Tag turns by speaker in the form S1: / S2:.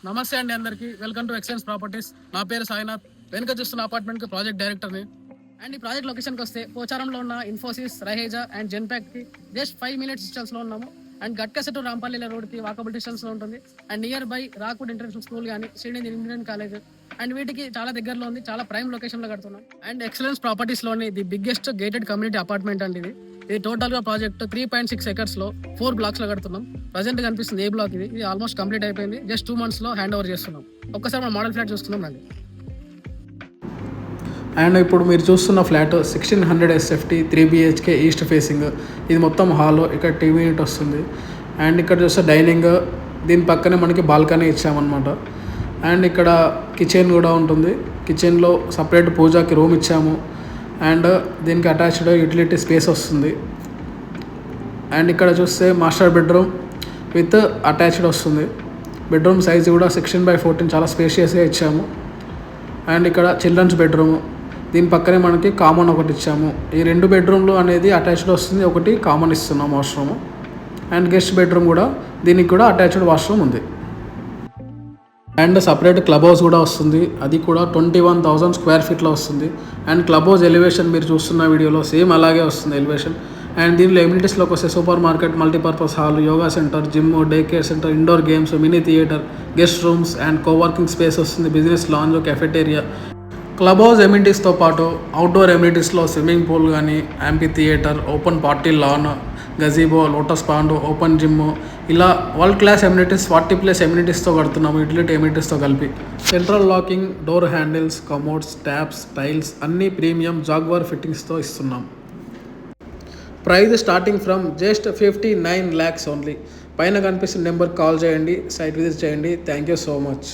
S1: నమస్తే అండి అందరికీ. Welcome to Excellence Properties. నా పేరు సాయినాథ్. వెనుక చూస్తున్న అపార్ట్మెంట్కి ప్రాజెక్ట్ డైరెక్టర్ని. అండ్ ఈ ప్రాజెక్ట్ లొకేషన్కి వస్తే పోచారంలో ఉన్న ఇన్ఫోసిస్, రహేజా అండ్ జెన్పాక్కి జస్ట్ 5 minutes డిస్టెన్స్లో ఉన్నాము. అండ్ గట్కసెట్ రాంపల్లి రోడ్కి వాకబుల్ డిస్టెన్స్లో ఉంటుంది. And near by Rockwood international school కానీ శ్రీనిధి ఇంజనీరింగ్ కాలేజ్ అండ్ వీటికి చాలా దగ్గరలో ఉంది. చాలా ప్రైమ్ లొకేషన్లో కడుతున్నాం. అండ్ ఎక్సలెన్స్ ప్రాపర్టీస్లోని the biggest gated community apartment అండి ఇది టోటల్ గా ప్రాజెక్ట్ 3.6 acres లో 4 blocks లో కడుతున్నాం. ప్రజెంట్ కనిపిస్తుంది ఏ బ్లాక్ ఇది ఆల్మోస్ట్ కంప్లీట్ అయిపోయింది. జస్ట్ 2 months లో హ్యాండ్ ఓవర్ చేస్తున్నాం. ఒక్కసారి మనం మోడల్ ఫ్లాట్ చూస్తున్నాం అండి.
S2: అండ్ ఇప్పుడు మీరు చూస్తున్న flat 1600 SFT 3 BHK east facing. ఇది మొత్తం హాల్. ఇక్కడ టీవీ యూనిట్ వస్తుంది. అండ్ ఇక్కడ చూస్తే డైనింగ్, దీని పక్కనే మనకి బాల్కనీ ఇచ్చామన్నమాట. అండ్ ఇక్కడ కిచెన్ కూడా ఉంటుంది. కిచెన్లో సపరేట్ పూజాకి రూమ్ ఇచ్చాము. అండ్ దీనికి అటాచ్డ్ యూటిలిటీ స్పేస్ వస్తుంది. అండ్ ఇక్కడ చూస్తే మాస్టర్ బెడ్రూమ్ విత్ అటాచ్డ్ వస్తుంది. బెడ్రూమ్ సైజ్ కూడా 16x14 చాలా స్పేషియస్గా ఇచ్చాము. అండ్ ఇక్కడ చిల్డ్రన్స్ బెడ్రూమ్, దీని పక్కనే మనకి కామన్ ఒకటి ఇచ్చాము. ఈ 2 బెడ్రూమ్లు అనేది అటాచ్డ్ వస్తుంది, ఒకటి కామన్ ఇస్తున్నాం వాష్రూమ్. అండ్ గెస్ట్ బెడ్రూమ్ కూడా, దీనికి కూడా అటాచ్డ్ వాష్రూమ్ ఉంది. అండ్ సపరేట్ క్లబ్ హౌస్ కూడా వస్తుంది. అది కూడా 21,000 square feetలో వస్తుంది. అండ్ క్లబ్ హౌస్ ఎలివేషన్ మీరు చూస్తున్న వీడియోలో సేమ్ అలాగే వస్తుంది ఎలివేషన్. అండ్ దీనిలో ఎమ్యూనిటీస్లోకి వస్తే supermarket, multipurpose hall, yoga centre, gym, day care centre, indoor games, mini theatre, guest rooms and coworking space వస్తుంది. Business lounge, cafeteria. Clubhouse ఎమ్యూనిటీస్తో పాటు అవుట్డోర్ ఎమ్యూనిటీస్లో స్విమ్మింగ్ పూల్ కానీ, amphitheatre, open party lawn, gazebo, lotus pond, open gym, ఇలా world class amenities 40+ ఎమ్యూనిటీస్తో కడుతున్నాము, utility ఎమ్యూనిటీస్తో కలిపి. Central locking, door handles, commodes, taps, tiles అన్నీ ప్రీమియం జాగ్వార్ ఫిట్టింగ్స్తో ఇస్తున్నాం. Price starting from just 59 lakhs only. పైన కనిపిస్తున్న నెంబర్కి కాల్ చేయండి, సైట్ విజిట్ చేయండి. Thank you so much.